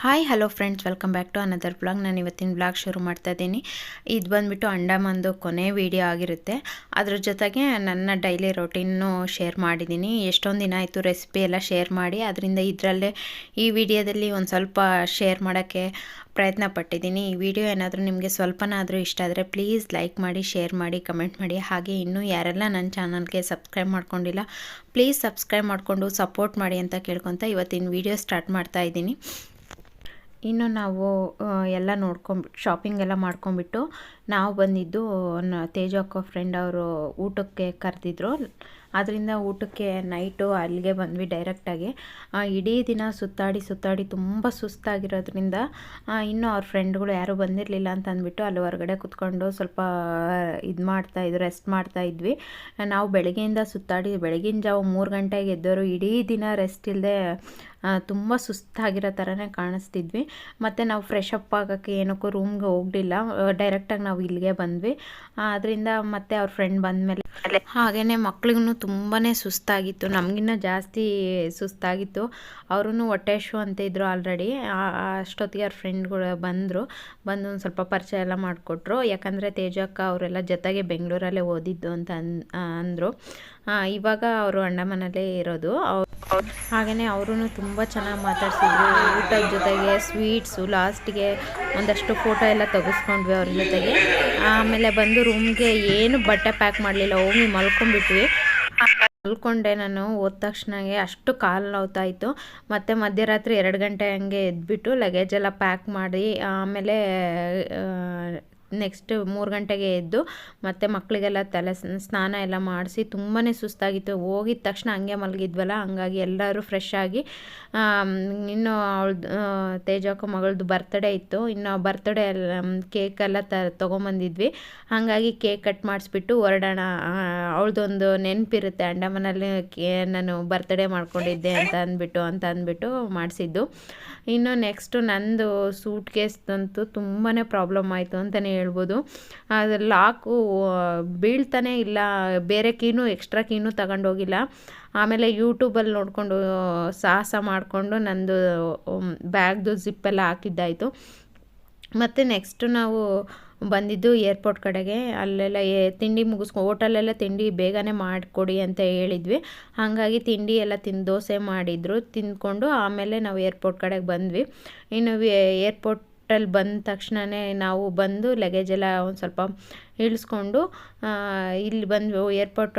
Hi hello friends, welcome back to another blog. ನಾನು ಇವತ್ತಿನ blog ಶುರು ಮಾಡ್ತಾ ಇದ್ದೀನಿ. ಇದು ಬಂದುಬಿಟ್ಟು ಅಂಡಮಾನ್ದು ಕೊನೆ ವೀಡಿಯೋ ಆಗಿರುತ್ತೆ. ಅದ್ರ ಜೊತೆಗೆ ನನ್ನ ಡೈಲಿ ರೊಟೀನು ಶೇರ್ ಮಾಡಿದ್ದೀನಿ. ಎಷ್ಟೊಂದು ದಿನ ಆಯಿತು ರೆಸಿಪಿ ಎಲ್ಲ ಶೇರ್ ಮಾಡಿ, ಅದರಿಂದ ಇದರಲ್ಲೇ ಈ ವಿಡಿಯೋದಲ್ಲಿ ಒಂದು ಸ್ವಲ್ಪ ಶೇರ್ ಮಾಡೋಕ್ಕೆ ಪ್ರಯತ್ನ ಪಟ್ಟಿದ್ದೀನಿ. ಈ ವಿಡಿಯೋ ಏನಾದರೂ ನಿಮಗೆ ಸ್ವಲ್ಪನಾದರೂ ಇಷ್ಟ ಆದರೆ ಪ್ಲೀಸ್ ಲೈಕ್ ಮಾಡಿ, ಶೇರ್ ಮಾಡಿ, ಕಮೆಂಟ್ ಮಾಡಿ. ಹಾಗೆ ಇನ್ನೂ ಯಾರೆಲ್ಲ ನನ್ನ ಚಾನಲ್ಗೆ ಸಬ್ಸ್ಕ್ರೈಬ್ ಮಾಡ್ಕೊಂಡಿಲ್ಲ ಪ್ಲೀಸ್ ಸಬ್ಸ್ಕ್ರೈಬ್ ಮಾಡಿಕೊಂಡು ಸಪೋರ್ಟ್ ಮಾಡಿ ಅಂತ ಕೇಳ್ಕೊತ ಇವತ್ತಿನ ವಿಡಿಯೋ ಸ್ಟಾರ್ಟ್ ಮಾಡ್ತಾ ಇದ್ದೀನಿ. ಇನ್ನು ನಾವು ಎಲ್ಲ ಶಾಪಿಂಗ್ ಎಲ್ಲ ಮಾಡ್ಕೊಂಬಿಟ್ಟು ನಾವು ಬಂದಿದ್ದು ತೇಜು ಅಕ್ಕ ಫ್ರೆಂಡ್ ಅವರು ಊಟಕ್ಕೆ ಕರೆದಿದ್ರು. ಅದರಿಂದ ಊಟಕ್ಕೆ ನೈಟು ಅಲ್ಲಿಗೆ ಬಂದ್ವಿ ಡೈರೆಕ್ಟಾಗಿ. ಇಡೀ ದಿನ ಸುತ್ತಾಡಿ ತುಂಬ ಸುಸ್ತಾಗಿರೋದ್ರಿಂದ ಇನ್ನೂ ಅವ್ರ ಫ್ರೆಂಡ್ಗಳು ಯಾರೂ ಬಂದಿರಲಿಲ್ಲ ಅಂತ ಅಂದ್ಬಿಟ್ಟು ಅಲ್ಲಿ ಹೊರಗಡೆ ಕುತ್ಕೊಂಡು ಸ್ವಲ್ಪ ರೆಸ್ಟ್ ಮಾಡ್ತಾ ಇದ್ವಿ. ನಾವು ಬೆಳಗ್ಗೆಯಿಂದ ಬೆಳಗಿನ ಜಾವ 3 ಗಂಟೆಗೆ ಎದ್ದವರು ಇಡೀ ದಿನ ರೆಸ್ಟ್ ಇಲ್ಲದೆ ತುಂಬ ಸುಸ್ತಾಗಿರೋ ಥರನೇ ಕಾಣಿಸ್ತಿದ್ವಿ. ಮತ್ತು ನಾವು ಫ್ರೆಶ್ ಅಪ್ ಆಗೋಕ್ಕೆ ಏನಕ್ಕೂ ರೂಮ್ಗೆ ಹೋಗಲಿಲ್ಲ, ಡೈರೆಕ್ಟಾಗಿ ನಾವು ಇಲ್ಲಿಗೆ ಬಂದ್ವಿ. ಅದರಿಂದ ಮತ್ತೆ ಅವ್ರ ಫ್ರೆಂಡ್ ಬಂದಮೇಲೆ ಹಾಗೆಯೇ ಮಕ್ಳಿಗೂ ತುಂಬಾ ಸುಸ್ತಾಗಿತ್ತು, ನಮಗಿನ್ನ ಜಾಸ್ತಿ ಸುಸ್ತಾಗಿತ್ತು. ಅವ್ರೂ ಹೊಟ್ಟೆ ಹಸಿವು ಅಂತ ಇದ್ದರು ಆಲ್ರೆಡಿ. ಅಷ್ಟೊತ್ತಿಗೆ ಅವ್ರ ಫ್ರೆಂಡ್ಗಳು ಬಂದು ಒಂದು ಸ್ವಲ್ಪ ಪರಿಚಯ ಎಲ್ಲ ಮಾಡಿಕೊಟ್ರು. ಯಾಕಂದರೆ ತೇಜು ಅಕ್ಕ ಅವರೆಲ್ಲ ಜೊತೆಗೆ ಬೆಂಗಳೂರಲ್ಲೇ ಓದಿದ್ದು ಅಂತ ಅಂದರು. ಇವಾಗ ಅವರು ಅಂಡಮಾನಲ್ಲೇ ಇರೋದು. ಹಾಗೆಯೇ ಅವರೂ ತುಂಬ ಚೆನ್ನಾಗಿ ಮಾತಾಡ್ಸಿದ್ರು. ಊಟದ ಜೊತೆಗೆ ಸ್ವೀಟ್ಸು, ಲಾಸ್ಟಿಗೆ ಒಂದಷ್ಟು ಫೋಟೋ ಎಲ್ಲ ತೆಗೆಸ್ಕೊಂಡ್ವಿ ಅವ್ರ ಜೊತೆಗೆ. ಆಮೇಲೆ ಬಂದು ರೂಮ್ಗೆ ಏನು ಬಟ್ಟೆ ಪ್ಯಾಕ್ ಮಾಡಲಿಲ್ಲ, ಹೋಗಿ ಮಲ್ಕೊಂಡ್ಬಿಟ್ವಿ. ಮಲ್ಕೊಂಡೆ ನಾನು. ಹೋದ ತಕ್ಷಣಗೆ ಅಷ್ಟು ಕಾಲು ನೋವ್ತಾ ಇತ್ತು. ಮತ್ತು ಮಧ್ಯರಾತ್ರಿ 2 ಗಂಟೆ ಹಂಗೆ ಎದ್ಬಿಟ್ಟು ಲಗೇಜ್ ಎಲ್ಲ ಪ್ಯಾಕ್ ಮಾಡಿ ಆಮೇಲೆ ನೆಕ್ಸ್ಟ್ 3 ಗಂಟೆಗೆ ಎದ್ದು ಮತ್ತೆ ಮಕ್ಕಳಿಗೆಲ್ಲ ತಲೆ ಸ್ನಾನ ಎಲ್ಲ ಮಾಡಿಸಿ ತುಂಬಾ ಸುಸ್ತಾಗಿತ್ತು. ಹೋಗಿದ ತಕ್ಷಣ ಹಂಗೆ ಮಲಗಿದ್ವಲ್ಲ, ಹಂಗಾಗಿ ಎಲ್ಲರೂ ಫ್ರೆಶ್ ಆಗಿ ಇನ್ನು ತೇಜು ಅಕ್ಕ ಮಗಳದ್ದು ಬರ್ತ್ಡೇ ಇತ್ತು. ಇನ್ನು ಬರ್ತ್ಡೇ ಎಲ್ಲ ಕೇಕೆಲ್ಲ ತೊಗೊಂಬಂದಿದ್ವಿ. ಹಾಗಾಗಿ ಕೇಕ್ ಕಟ್ ಮಾಡಿಸ್ಬಿಟ್ಟು ಹೊರಡೋಣ, ಅವಳದೊಂದು ನೆನಪಿರುತ್ತೆ ಅಂಡಮಾನಲ್ಲಿ ನಾನು ಬರ್ತ್ಡೇ ಮಾಡ್ಕೊಂಡಿದ್ದೆ ಅಂತ ಅಂದ್ಬಿಟ್ಟು ಮಾಡಿಸಿದ್ದು. ಇನ್ನು ನೆಕ್ಸ್ಟು ನಂದು ಸೂಟ್ ಕೇಸ್ದಂತೂ ತುಂಬಾ ಪ್ರಾಬ್ಲಮ್ ಆಯಿತು ಅಂತಲೇ ಹೇಳ್ಬೋದು. ಅದು ಲಾಕು ಬೀಳ್ತಾನೆ ಇಲ್ಲ, ಬೇರೆ ಕೀನು ಎಕ್ಸ್ಟ್ರಾ ಕೀನು ತಗೊಂಡೋಗಿಲ್ಲ. ಆಮೇಲೆ ಯೂಟ್ಯೂಬಲ್ಲಿ ನೋಡಿಕೊಂಡು ಸಾಹಸ ಮಾಡಿಕೊಂಡು ನಂದು ಬ್ಯಾಗ್ದು ಜಿಪ್ಪೆಲ್ಲ ಹಾಕಿದ್ದಾಯಿತು. ಮತ್ತು ನೆಕ್ಸ್ಟು ನಾವು ಬಂದಿದ್ದು ಏರ್ಪೋರ್ಟ್ ಕಡೆಗೆ. ಅಲ್ಲೆಲ್ಲ ತಿಂಡಿ ಹೋಟೆಲೆಲ್ಲ ತಿಂಡಿ ಬೇಗನೆ ಮಾಡಿಕೊಡಿ ಅಂತ ಹೇಳಿದ್ವಿ. ಹಾಗಾಗಿ ತಿಂಡಿ ಎಲ್ಲ ದೋಸೆ ಮಾಡಿದರು, ತಿಂದ್ಕೊಂಡು ಆಮೇಲೆ ನಾವು ಏರ್ಪೋರ್ಟ್ ಕಡೆಗೆ ಬಂದ್ವಿ. ಇನ್ನು ಏರ್ಪೋರ್ಟಲ್ಲಿ ಬಂದ ತಕ್ಷಣವೇ ನಾವು ಬಂದು ಲಗೇಜ್ ಎಲ್ಲ ಒಂದು ಸ್ವಲ್ಪ ಇಳಿಸ್ಕೊಂಡು ಇಲ್ಲಿ ಬಂದ್ವಿ ಏರ್ಪೋರ್ಟ್.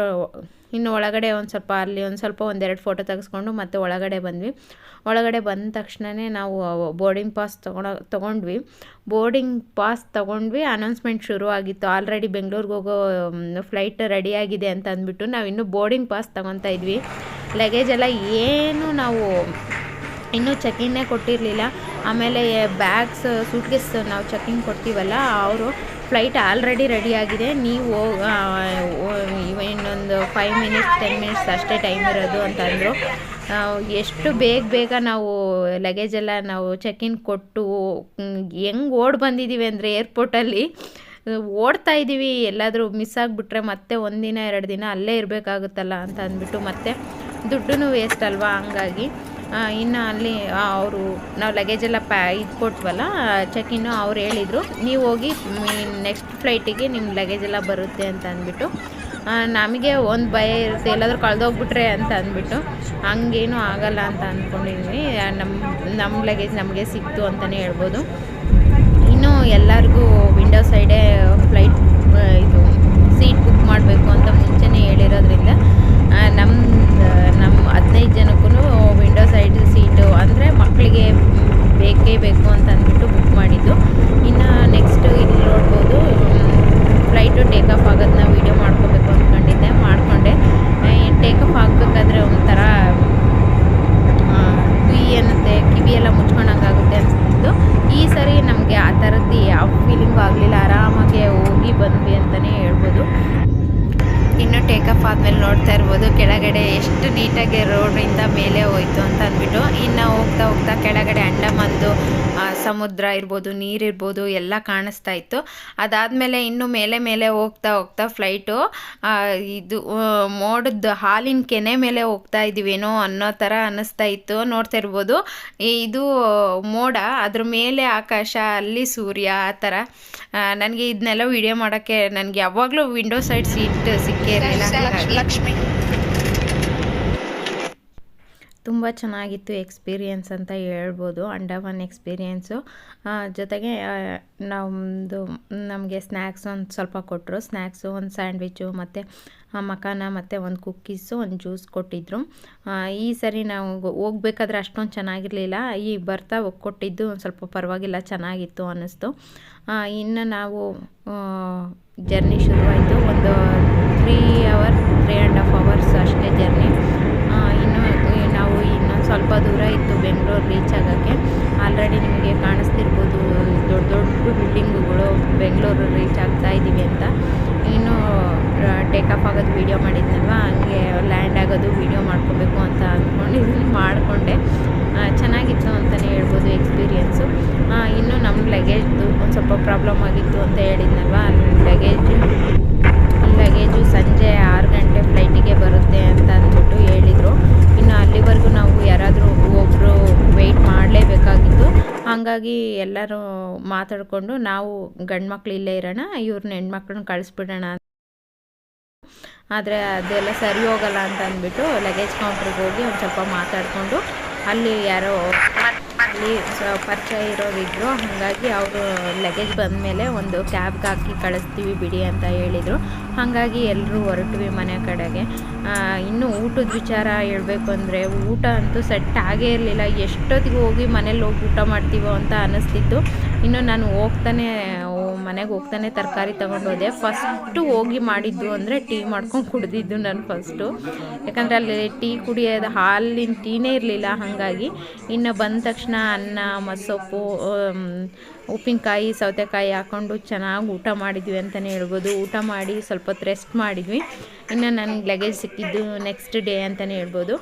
ಇನ್ನು ಒಳಗಡೆ ಒಂದೆರಡು ಫೋಟೋ ತೆಗೆಸ್ಕೊಂಡು ಮತ್ತೆ ಒಳಗಡೆ ಬಂದ್ವಿ. ಒಳಗಡೆ ಬಂದ ತಕ್ಷಣವೇ ನಾವು ಬೋರ್ಡಿಂಗ್ ಪಾಸ್ ತೊಗೊಂಡ್ವಿ. ಅನೌನ್ಸ್ಮೆಂಟ್ ಶುರು ಆಗಿತ್ತು. ಆಲ್ರೆಡಿ ಬೆಂಗಳೂರಿಗೆ ಹೋಗೋ ಫ್ಲೈಟ್ ರೆಡಿಯಾಗಿದೆ ಅಂತ ಅಂದ್ಬಿಟ್ಟು ನಾವು ಇನ್ನೂ ಬೋರ್ಡಿಂಗ್ ಪಾಸ್ ತೊಗೊತಾ ಇದ್ವಿ. ಲಗೇಜ್ ಎಲ್ಲ ಏನು ನಾವು ಇನ್ನೂ ಚೆಕಿಂಗೇ ಕೊಟ್ಟಿರಲಿಲ್ಲ. ಆಮೇಲೆ ಬ್ಯಾಗ್ಸ್, ಸೂಟ್ಕೇಸ್ ನಾವು ಚೆಕಿಂಗ್ ಕೊಡ್ತೀವಲ್ಲ, ಅವರು ಫ್ಲೈಟ್ ಆಲ್ರೆಡಿ ರೆಡಿಯಾಗಿದೆ, ನೀವು ಇನ್ನೊಂದು 5 ಮಿನಿಟ್ಸ್ 10 ಮಿನಿಟ್ಸ್ ಅಷ್ಟೇ ಟೈಮ್ ಇರೋದು ಅಂತಂದರು. ಎಷ್ಟು ಬೇಗ ನಾವು ಲಗೇಜೆಲ್ಲ ನಾವು ಚೆಕಿನ್ ಕೊಟ್ಟು ಹೆಂಗೆ ಓಡಿ ಬಂದಿದ್ದೀವಿ ಅಂದರೆ ಏರ್ಪೋರ್ಟಲ್ಲಿ ಓಡ್ತಾ ಇದ್ದೀವಿ. ಎಲ್ಲಾದರೂ ಮಿಸ್ ಆಗಿಬಿಟ್ರೆ ಮತ್ತೆ 1 ದಿನ 2 ದಿನ ಅಲ್ಲೇ ಇರಬೇಕಾಗುತ್ತಲ್ಲ ಅಂತ ಅಂದ್ಬಿಟ್ಟು ಮತ್ತೆ ದುಡ್ಡು ವೇಸ್ಟ್ ಅಲ್ವಾ. ಹಂಗಾಗಿ ಇನ್ನು ಅಲ್ಲಿ ನಾವು ಲಗೇಜೆಲ್ಲ ಕೊಟ್ವಲ್ಲ ಚೆಕಿನ್ನು, ಅವ್ರು ಹೇಳಿದರು ನೀವು ಹೋಗಿ ನೆಕ್ಸ್ಟ್ ಫ್ಲೈಟಿಗೆ ನಿಮ್ಮ ಲಗೇಜೆಲ್ಲ ಬರುತ್ತೆ ಅಂತ ಅಂದ್ಬಿಟ್ಟು. ನಮಗೆ ಒಂದು ಭಯ ಇರುತ್ತೆ, ಎಲ್ಲಾದರೂ ಕಳೆದೋಗ್ಬಿಟ್ರೆ ಅಂತ ಅಂದ್ಬಿಟ್ಟು. ಹಂಗೇನೂ ಆಗಲ್ಲ ಅಂತ ಅಂದ್ಕೊಂಡಿದ್ವಿ. ನಮ್ಮ ಲಗೇಜ್ ನಮಗೆ ಸಿಕ್ತು ಅಂತಲೇ ಹೇಳ್ಬೋದು. ಇನ್ನು ಎಲ್ಲರಿಗೂ ವಿಂಡೋ ಸೈಡೇ ಫ್ಲೈಟ್ ಸೀಟ್ ಬುಕ್ ಮಾಡಬೇಕು ಅಂತ ಮುಂಚೆನೇ ಹೇಳಿರೋದ್ರಿಂದ ನಮ್ಮ 15 ಜನಕ್ಕೂ ವಿಂಡೋ ಸೈಡ್ ಸೀಟು ಅಂದರೆ ಮಕ್ಕಳಿಗೆ ಬೇಕು ಅಂತ ಅಂದ್ಬಿಟ್ಟು ಬುಕ್ ಮಾಡಿದ್ದು. ಇನ್ನು ನೆಕ್ಸ್ಟು ಇಲ್ಲಿ ನೋಡ್ಬೋದು ಫ್ಲೈಟು ಟೇಕ್ ಆಫ್ ಆಗೋದನ್ನ ವೀಡಿಯೋ ಮಾಡ್ಕೋಬೇಕು ಮಾಡ್ಕೊಂಡೆ. ಟೇಕ್ ಆಫ್ ಆಗಬೇಕಾದ್ರೆ ಒಂಥರ ಕುಯ್ ಅನ್ನತ್ತೆ, ಕಿವಿಯೆಲ್ಲ ಮುಚ್ಕೊಂಡಂಗಾಗುತ್ತೆ ಅನಿಸ್ತಿತ್ತು. ಈ ಸರಿ ನಮಗೆ ಆ ಥರದ್ದು ಯಾವ ಫೀಲ್ ಆದಮೇಲೆ ನೋಡ್ತಾ ಇರ್ಬೋದು ಕೆಳಗಡೆ ಎಷ್ಟು ನೀಟಾಗಿ ರೋಡಿಂದ ಮೇಲೆ ಹೋಯ್ತು ಅಂತ ಅಂದ್ಬಿಟ್ಟು. ಇನ್ನು ಹೋಗ್ತಾ ಹೋಗ್ತಾ ಕೆಳಗಡೆ ಅಂಡಮಾನ್ದು ಸಮುದ್ರ ಇರ್ಬೋದು, ನೀರಿರ್ಬೋದು ಎಲ್ಲ ಕಾಣಿಸ್ತಾ ಇತ್ತು. ಅದಾದಮೇಲೆ ಇನ್ನು ಮೇಲೆ ಹೋಗ್ತಾ ಹೋಗ್ತಾ ಫ್ಲೈಟು ಇದು ಮೋಡದ ಹಾಲಿನ ಕೆನೆ ಮೇಲೆ ಹೋಗ್ತಾ ಇದ್ದೀವೇನೋ ಅನ್ನೋ ಥರ ಅನ್ನಿಸ್ತಾ ಇತ್ತು. ನೋಡ್ತಾ ಇರ್ಬೋದು ಇದು ಮೋಡ, ಅದ್ರ ಮೇಲೆ ಆಕಾಶ, ಅಲ್ಲಿ ಸೂರ್ಯ, ಆ ಥರ. ನನಗೆ ಇದನ್ನೆಲ್ಲ ವಿಡಿಯೋ ಮಾಡೋಕ್ಕೆ ನನಗೆ ಯಾವಾಗಲೂ ವಿಂಡೋ ಸೈಡ್ ಸೀಟ್ ಸಿಕ್ಕೇ ಇರಲಿಲ್ಲ. ತುಂಬ ಚೆನ್ನಾಗಿತ್ತು ಎಕ್ಸ್ಪೀರಿಯೆನ್ಸ್ ಅಂತ ಹೇಳ್ಬೋದು, ಅಂಡಮಾನ್ ಎಕ್ಸ್ಪೀರಿಯೆನ್ಸು. ಜೊತೆಗೆ ನಮಗೆ ಸ್ನ್ಯಾಕ್ಸ್ ಒಂದು ಸ್ವಲ್ಪ ಕೊಟ್ಟರು. ಸ್ನ್ಯಾಕ್ಸು, ಒಂದು ಸ್ಯಾಂಡ್ವಿಚ್ಚು, ಮತ್ತು ಮಖಾನ, ಮತ್ತು ಒಂದು ಕುಕ್ಕೀಸು, ಒಂದು ಜ್ಯೂಸ್ ಕೊಟ್ಟಿದ್ದರು. ಈ ಸರಿ ನಾವು ಹೋಗ್ಬೇಕಾದ್ರೆ ಅಷ್ಟೊಂದು ಚೆನ್ನಾಗಿರಲಿಲ್ಲ. ಈ ಬರ್ತಾ ಕೊಟ್ಟಿದ್ದು ಒಂದು ಸ್ವಲ್ಪ ಪರವಾಗಿಲ್ಲ, ಚೆನ್ನಾಗಿತ್ತು ಅನ್ನಿಸ್ತು. ಇನ್ನು ನಾವು ಜರ್ನಿ ಶುರುವಾಯಿತು. ಒಂದು 3.5 ಅವರ್ಸ್ ಅಷ್ಟೇ ಜರ್ನಿ. ನಾವು ಇನ್ನೊಂದು ಸ್ವಲ್ಪ ದೂರ ಇತ್ತು ಬೆಂಗಳೂರು ರೀಚ್ ಆಗೋಕ್ಕೆ. ಆಲ್ರೆಡಿ ನಿಮಗೆ ಕಾಣಿಸ್ತಿರ್ಬೋದು ದೊಡ್ಡ ಬಿಲ್ಡಿಂಗುಗಳು, ಬೆಂಗಳೂರು ರೀಚ್ ಆಗ್ತಾ ಇದ್ದೀವಿ ಅಂತ. ಇನ್ನು ಟೇಕ್ ಆಫ್ ಆಗೋದು ವೀಡಿಯೋ ಮಾಡಿದ್ನಲ್ವ, ಹಂಗೆ ಲ್ಯಾಂಡ್ ಆಗೋದು ವೀಡಿಯೋ ಮಾಡ್ಕೋಬೇಕು ಅಂತ ಅಂದ್ಕೊಂಡು ಮಾಡಿಕೊಂಡೆ. ಚೆನ್ನಾಗಿತ್ತು ಅಂತಲೇ ಹೇಳ್ಬೋದು ಎಕ್ಸ್ಪೀರಿಯೆನ್ಸು. ಇನ್ನು ನಮ್ಮ ಲಗೇಜ್ದು ಒಂದು ಸ್ವಲ್ಪ ಪ್ರಾಬ್ಲಮ್ ಆಗಿತ್ತು ಅಂತ ಹೇಳಿದ್ನಲ್ವ, ಲಗೇಜು ಸಂಜೆ 6 ಗಂಟೆ ಫ್ಲೈಟಿಗೆ ಬರುತ್ತೆ ಅಂತ ಅಂದ್ಬಿಟ್ಟು ಹೇಳಿದರು. ಇನ್ನು ಅಲ್ಲಿವರೆಗೂ ನಾವು ಯಾರಾದರೂ ಒಬ್ಬರು ವೆಯ್ಟ್ ಮಾಡಲೇಬೇಕಾಗಿತ್ತು. ಹಾಗಾಗಿ ಎಲ್ಲರೂ ಮಾತಾಡಿಕೊಂಡು ನಾವು ಗಂಡು ಮಕ್ಳು ಇಲ್ಲೇ ಇರೋಣ, ಇವ್ರನ್ನ ಹೆಣ್ಮಕ್ಳನ್ನ ಕಳಿಸ್ಬಿಡೋಣ. ಆದರೆ ಅದೆಲ್ಲ ಸರಿ ಹೋಗಲ್ಲ ಅಂತ ಅಂದ್ಬಿಟ್ಟು ಲಗೇಜ್ ಕೌಂಟ್ರಿಗೆ ಹೋಗಿ ಒಂದು ಸ್ವಲ್ಪ ಮಾತಾಡಿಕೊಂಡು, ಅಲ್ಲಿ ಯಾರೋ ಅಲ್ಲಿ ಪರಿಚಯ ಇರೋರಿದ್ದರು. ಹಾಗಾಗಿ ಅವರು ಲಗೇಜ್ ಬಂದಮೇಲೆ ಒಂದು ಕ್ಯಾಬ್ಗೆ ಹಾಕಿ ಕಳಿಸ್ತೀವಿ ಬಿಡಿ ಅಂತ ಹೇಳಿದರು. ಹಾಗಾಗಿ ಎಲ್ಲರೂ ಹೊರಟ್ವಿ ಮನೆ ಕಡೆಗೆ. ಇನ್ನು ಊಟದ ವಿಚಾರ ಹೇಳಬೇಕು ಅಂದರೆ ಊಟ ಅಂತೂ ಸೆಟ್ ಆಗೇ ಇರಲಿಲ್ಲ. ಎಷ್ಟೊತ್ತಿಗೆ ಹೋಗಿ ಮನೇಲಿ ಹೋಗಿ ಊಟ ಮಾಡ್ತೀವೋ ಅಂತ ಅನ್ನಿಸ್ತಿತ್ತು. ಇನ್ನು ನಾನು ಮನೆಗೆ ಹೋಗ್ತಾನೆ ತರಕಾರಿ ತೊಗೊಂಡು ಹೋದೆ. ಫಸ್ಟು ಹೋಗಿ ಮಾಡಿದ್ದು ಅಂದರೆ ಟೀ ಮಾಡ್ಕೊಂಡು ಕುಡಿದಿದ್ದು ನಾನು ಫಸ್ಟು. ಯಾಕಂದರೆ ಅಲ್ಲಿ ಟೀ ಕುಡಿಯೋದು ಹಾಲಿನ ಟೀನೇ ಇರಲಿಲ್ಲ. ಹಾಗಾಗಿ ಇನ್ನು ಬಂದ ತಕ್ಷಣ ಅನ್ನ, ಮಸೊಪ್ಪು, ಉಪ್ಪಿನಕಾಯಿ, ಸೌತೆಕಾಯಿ ಹಾಕ್ಕೊಂಡು ಚೆನ್ನಾಗಿ ಊಟ ಮಾಡಿದ್ವಿ ಅಂತಲೇ ಹೇಳ್ಬೋದು. ಊಟ ಮಾಡಿ ಸ್ವಲ್ಪ ಹೊತ್ತು ರೆಸ್ಟ್ ಮಾಡಿದ್ವಿ. ಇನ್ನು ನನಗೆ ಲಗೇಜ್ ಸಿಕ್ಕಿದ್ದು ನೆಕ್ಸ್ಟ್ ಡೇ ಅಂತಲೇ ಹೇಳ್ಬೋದು.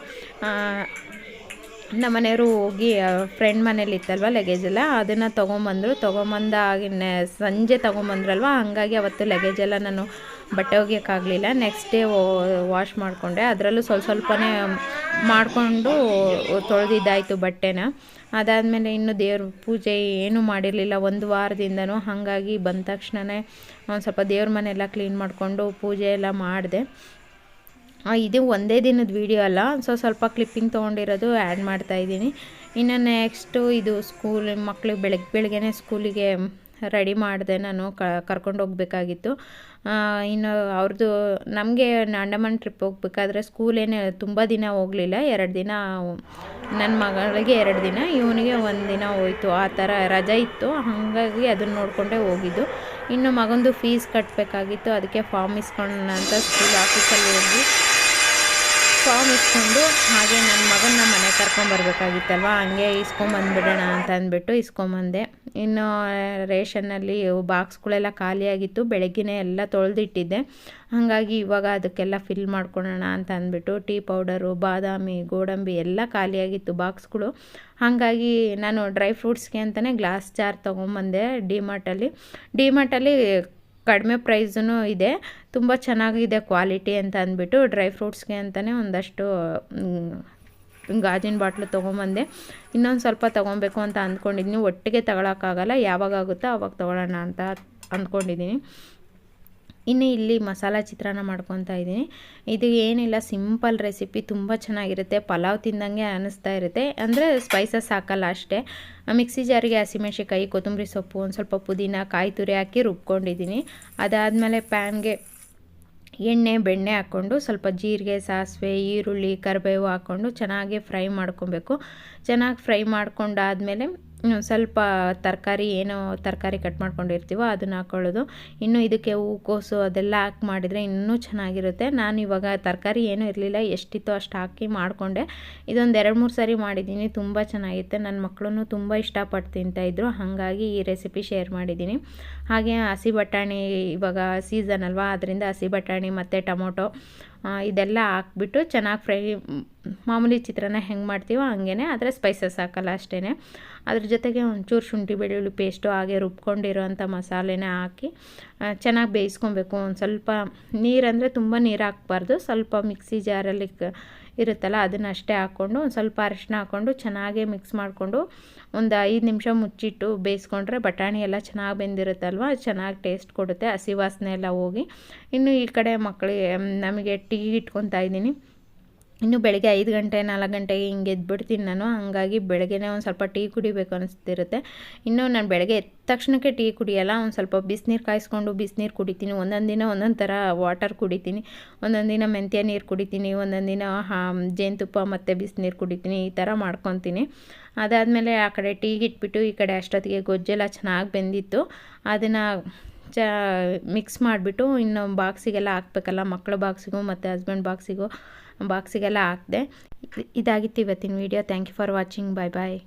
ನಮ್ಮ ಮನೆಯವರು ಹೋಗಿ ಫ್ರೆಂಡ್ ಮನೇಲಿ ಇತ್ತಲ್ವ ಲಗೇಜೆಲ್ಲ, ಅದನ್ನು ತೊಗೊಂಬಂದಾಗಿನ ಸಂಜೆ ತೊಗೊಂಬಂದ್ರಲ್ವ. ಹಾಗಾಗಿ ಅವತ್ತು ಲಗೇಜೆಲ್ಲ ನಾನು ಬಟ್ಟೆ ಒಗೆಯೋಕ್ಕಾಗಲಿಲ್ಲ. ನೆಕ್ಸ್ಟ್ ಡೇ ವಾಶ್ ಮಾಡಿಕೊಂಡೆ. ಅದರಲ್ಲೂ ಸ್ವಲ್ಪನೇ ಮಾಡಿಕೊಂಡು ತೊಳೆದಿದ್ದಾಯಿತು ಬಟ್ಟೆನ. ಅದಾದಮೇಲೆ ಇನ್ನು ದೇವ್ರ ಪೂಜೆ ಏನೂ ಮಾಡಿರಲಿಲ್ಲ ಒಂದು ವಾರದಿಂದನೂ. ಹಾಗಾಗಿ ಬಂದ ತಕ್ಷಣವೇ ಒಂದು ಸ್ವಲ್ಪ ದೇವ್ರ ಮನೆಯೆಲ್ಲ ಕ್ಲೀನ್ ಮಾಡಿಕೊಂಡು ಪೂಜೆ ಎಲ್ಲ ಮಾಡಿದೆ. ಇದು ಒಂದೇ ದಿನದ ವೀಡಿಯೋ ಅಲ್ಲ, ಸ್ವಲ್ಪ ಕ್ಲಿಪ್ಪಿಂಗ್ ತೊಗೊಂಡಿರೋದು ಆ್ಯಡ್ ಮಾಡ್ತಾಯಿದ್ದೀನಿ. ಇನ್ನು ನೆಕ್ಸ್ಟು ಇದು ಸ್ಕೂಲ್ ಮಕ್ಳಿಗೆ ಬೆಳಗ್ಗೆನೇ ಸ್ಕೂಲಿಗೆ ರೆಡಿ ಮಾಡಿದೆ. ನಾನು ಕರ್ಕೊಂಡು ಹೋಗ್ಬೇಕಾಗಿತ್ತು. ಇನ್ನು ಅವ್ರದ್ದು ನಮಗೆ ಅಂಡಮಾನ್ ಟ್ರಿಪ್ ಹೋಗ್ಬೇಕಾದ್ರೆ ಸ್ಕೂಲೇನೇ ತುಂಬ ದಿನ ಹೋಗಲಿಲ್ಲ. 2 ದಿನ, ನನ್ನ ಮಗಳಿಗೆ 2 ದಿನ, ಇವನಿಗೆ 1 ದಿನ ಹೋಯಿತು. ಆ ಥರ ರಜೆ ಇತ್ತು. ಹಾಗಾಗಿ ಅದನ್ನು ನೋಡಿಕೊಂಡೇ ಹೋಗಿದ್ದು. ಇನ್ನು ಮಗಂದು ಫೀಸ್ ಕಟ್ಟಬೇಕಾಗಿತ್ತು. ಅದಕ್ಕೆ ಫಾರ್ಮ್ ಇಸ್ಕೊಳ್ಳೋಣ ಅಂತ ಸ್ಕೂಲ್ ಆಫೀಸಲ್ಲಿ ಹೋಗಿ ಫಾರ್ಮ್ ಇಸ್ಕೊಂಡು, ಹಾಗೆ ನನ್ನ ಮಗನ ಮನೆ ಕರ್ಕೊಂಬರ್ಬೇಕಾಗಿತ್ತಲ್ವ, ಹಂಗೆ ಇಸ್ಕೊಂಬಂದ್ಬಿಡೋಣ ಅಂತ ಅಂದ್ಬಿಟ್ಟು ಇಸ್ಕೊಂಬಂದೆ. ಇನ್ನು ರೇಷನ್ನಲ್ಲಿ ಬಾಕ್ಸ್ಗಳೆಲ್ಲ ಖಾಲಿಯಾಗಿತ್ತು. ಬೆಳಗ್ಗೆನೇ ಎಲ್ಲ ತೊಳೆದಿಟ್ಟಿದ್ದೆ. ಹಾಗಾಗಿ ಇವಾಗ ಅದಕ್ಕೆಲ್ಲ ಫಿಲ್ ಮಾಡ್ಕೊಳ್ಳೋಣ ಅಂತ ಅಂದ್ಬಿಟ್ಟು ಟೀ ಪೌಡರು, ಬಾದಾಮಿ, ಗೋಡಂಬಿ ಎಲ್ಲ ಖಾಲಿಯಾಗಿತ್ತು ಬಾಕ್ಸ್ಗಳು. ಹಾಗಾಗಿ ನಾನು ಡ್ರೈ ಫ್ರೂಟ್ಸ್ಗೆ ಅಂತಲೇ ಗ್ಲಾಸ್ ಜಾರ್ ತೊಗೊಂಬಂದೆ ಡಿಮಾರ್ಟಲ್ಲಿ ಕಡಿಮೆ ಪ್ರೈಸೂ ಇದೆ, ತುಂಬ ಚೆನ್ನಾಗಿದೆ ಕ್ವಾಲಿಟಿ ಅಂತ ಅಂದ್ಬಿಟ್ಟು ಡ್ರೈ ಫ್ರೂಟ್ಸ್ಗೆ ಅಂತಲೇ ಒಂದಷ್ಟು ಗಾಜಿನ ಬಾಟ್ಲು ತೊಗೊಂಬಂದೆ. ಇನ್ನೊಂದು ಸ್ವಲ್ಪ ತೊಗೊಬೇಕು ಅಂತ ಅಂದ್ಕೊಂಡಿದ್ದೀನಿ. ಒಟ್ಟಿಗೆ ತಗೊಳಕ್ಕಾಗಲ್ಲ, ಯಾವಾಗಾಗುತ್ತೋ ಆವಾಗ ತೊಗೊಳ್ಳೋಣ ಅಂತ ಅಂದ್ಕೊಂಡಿದ್ದೀನಿ. ಇನ್ನು ಇಲ್ಲಿ ಮಸಾಲ ಚಿತ್ರಾನ್ನ ಮಾಡ್ಕೊತಾ ಇದ್ದೀನಿ. ಇದು ಏನಿಲ್ಲ, ಸಿಂಪಲ್ ರೆಸಿಪಿ, ತುಂಬ ಚೆನ್ನಾಗಿರುತ್ತೆ. ಪಲಾವ್ ತಿಂದಂಗೆ ಅನ್ನಿಸ್ತಾ ಇರುತ್ತೆ. ಅಂದರೆ ಸ್ಪೈಸಸ್ ಹಾಕಲ್ಲ ಅಷ್ಟೇ. ಮಿಕ್ಸಿ ಜಾರಿಗೆ ಹಸಿಮೆಣ್ಸಿಕಾಯಿ, ಕೊತ್ತಂಬರಿ ಸೊಪ್ಪು, ಒಂದು ಸ್ವಲ್ಪ ಪುದೀನ, ಕಾಯಿ ತುರಿ ಹಾಕಿ ರುಬ್ಕೊಂಡಿದ್ದೀನಿ. ಅದಾದಮೇಲೆ ಪ್ಯಾನ್ಗೆ ಎಣ್ಣೆ ಬೆಣ್ಣೆ ಹಾಕ್ಕೊಂಡು ಸ್ವಲ್ಪ ಜೀರಿಗೆ, ಸಾಸಿವೆ, ಈರುಳ್ಳಿ, ಕರಿಬೇವು ಹಾಕ್ಕೊಂಡು ಚೆನ್ನಾಗಿ ಫ್ರೈ ಮಾಡ್ಕೊಬೇಕು. ಚೆನ್ನಾಗಿ ಫ್ರೈ ಮಾಡ್ಕೊಂಡಾದಮೇಲೆ ಸ್ವಲ್ಪ ತರಕಾರಿ ಕಟ್ ಮಾಡ್ಕೊಂಡಿರ್ತೀವೋ ಅದನ್ನು ಹಾಕ್ಕೊಳ್ಳೋದು. ಇನ್ನು ಇದಕ್ಕೆ ಹೂಕೋಸು ಅದೆಲ್ಲ ಹಾಕಿ ಮಾಡಿದರೆ ಇನ್ನೂ ಚೆನ್ನಾಗಿರುತ್ತೆ. ನಾನು ಇವಾಗ ತರಕಾರಿ ಏನೂ ಇರಲಿಲ್ಲ, ಎಷ್ಟಿತ್ತೋ ಅಷ್ಟು ಹಾಕಿ ಮಾಡಿಕೊಂಡೆ. ಇದೊಂದು 2-3 ಸಾರಿ ಮಾಡಿದ್ದೀನಿ, ತುಂಬ ಚೆನ್ನಾಗಿರುತ್ತೆ. ನನ್ನ ಮಕ್ಕಳೂ ತುಂಬ ಇಷ್ಟಪಟ್ಟು ತಿಂತಾಯಿದ್ರು. ಹಾಗಾಗಿ ಈ ರೆಸಿಪಿ ಶೇರ್ ಮಾಡಿದ್ದೀನಿ. ಹಾಗೆ ಹಸಿ ಬಟಾಣಿ ಇವಾಗ ಸೀಸನ್ ಅಲ್ವಾ, ಅದರಿಂದ ಹಸಿ ಬಟಾಣಿ ಮತ್ತು ಟೊಮೊಟೊ ಇದೆಲ್ಲ ಹಾಕ್ಬಿಟ್ಟು ಚೆನ್ನಾಗಿ ಫ್ರೈ, ಮಾಮೂಲಿ ಚಿತ್ರಾನ್ನ ಹೆಂಗೆ ಮಾಡ್ತೀವೋ ಹಂಗೇ, ಆದರೆ ಸ್ಪೈಸಸ್ ಹಾಕಲ್ಲ ಅಷ್ಟೇ. ಅದ್ರ ಜೊತೆಗೆ ಒಂಚೂರು ಶುಂಠಿ ಬೆಳ್ಳುಳ್ಳಿ ಪೇಸ್ಟು ಹಾಗೆ ರುಬ್ಕೊಂಡಿರೋಂಥ ಮಸಾಲೆನೇ ಹಾಕಿ ಚೆನ್ನಾಗಿ ಬೇಯಿಸ್ಕೊಬೇಕು. ಒಂದು ಸ್ವಲ್ಪ ನೀರಂದರೆ ತುಂಬ ನೀರು ಹಾಕ್ಬಾರ್ದು, ಸ್ವಲ್ಪ ಮಿಕ್ಸಿ ಜಾರಲ್ಲಿ ಇರುತ್ತಲ್ಲ ಅದನ್ನು ಅಷ್ಟೇ ಹಾಕ್ಕೊಂಡು ಒಂದು ಸ್ವಲ್ಪ ಅರಿಶಿನ ಹಾಕ್ಕೊಂಡು ಚೆನ್ನಾಗೇ ಮಿಕ್ಸ್ ಮಾಡಿಕೊಂಡು ಒಂದು 5 ನಿಮಿಷ ಮುಚ್ಚಿಟ್ಟು ಬೇಯಿಸ್ಕೊಂಡ್ರೆ ಬಟಾಣಿ ಎಲ್ಲ ಚೆನ್ನಾಗಿ ಬೆಂದಿರುತ್ತಲ್ವ, ಚೆನ್ನಾಗಿ ಟೇಸ್ಟ್ ಕೊಡುತ್ತೆ, ಹಸಿ ವಾಸನೆ ಎಲ್ಲ ಹೋಗಿ. ಇನ್ನು ಈ ಕಡೆ ಮಕ್ಕಳಿಗೆ ನಮಗೆ ಟೀ ಇಟ್ಕೊತಾ ಇದ್ದೀನಿ. ಇನ್ನು ಬೆಳಗ್ಗೆ 5 ಗಂಟೆ 4 ಗಂಟೆಗೆ ಹಿಂಗೆ ಎದ್ಬಿಡ್ತೀನಿ ನಾನು, ಹಾಗಾಗಿ ಬೆಳಗ್ಗೆನೇ ಒಂದು ಸ್ವಲ್ಪ ಟೀ ಕುಡಿಬೇಕು ಅನಿಸ್ತಿರುತ್ತೆ. ಇನ್ನು ನಾನು ಬೆಳಗ್ಗೆ ಎದ್ದ ತಕ್ಷಣಕ್ಕೆ ಟೀ ಕುಡಿಯೋಲ್ಲ, ಒಂದು ಸ್ವಲ್ಪ ಬಿಸಿನೀರು ಕಾಯಿಸ್ಕೊಂಡು ಬಿಸಿನೀರು ಕುಡಿತೀನಿ. ಒಂದೊಂದು ದಿನ ಒಂದೊಂದು ಥರ ವಾಟರ್ ಕುಡಿತೀನಿ, ಒಂದೊಂದು ದಿನ ಮೆಂತ್ಯ ನೀರು ಕುಡಿತೀನಿ, ಒಂದೊಂದು ದಿನ ಜೇನುತುಪ್ಪ ಮತ್ತು ಬಿಸಿನೀರು ಕುಡಿತೀನಿ, ಈ ಥರ ಮಾಡ್ಕೊತೀನಿ. ಅದಾದಮೇಲೆ ಆ ಕಡೆ ಟೀಗೆ ಇಟ್ಬಿಟ್ಟು ಈ ಕಡೆ ಅಷ್ಟೊತ್ತಿಗೆ ಗೊಜ್ಜೆಲ್ಲ ಚೆನ್ನಾಗಿ ಬೆಂದಿತ್ತು, ಅದನ್ನು ಮಿಕ್ಸ್ ಮಾಡಿಬಿಟ್ಟು ಇನ್ನು ಬಾಕ್ಸಿಗೆಲ್ಲ ಹಾಕ್ಬೇಕಲ್ಲ, ಮಕ್ಕಳ ಬಾಕ್ಸಿಗೂ ಮತ್ತು ಹಸ್ಬೆಂಡ್ ಬಾಕ್ಸಿಗೆಲ್ಲ ಹಾಕಿದೆ. ಇದಾಗಿತ್ತು ಇವತ್ತಿನ video. Thank you for watching. Bye bye.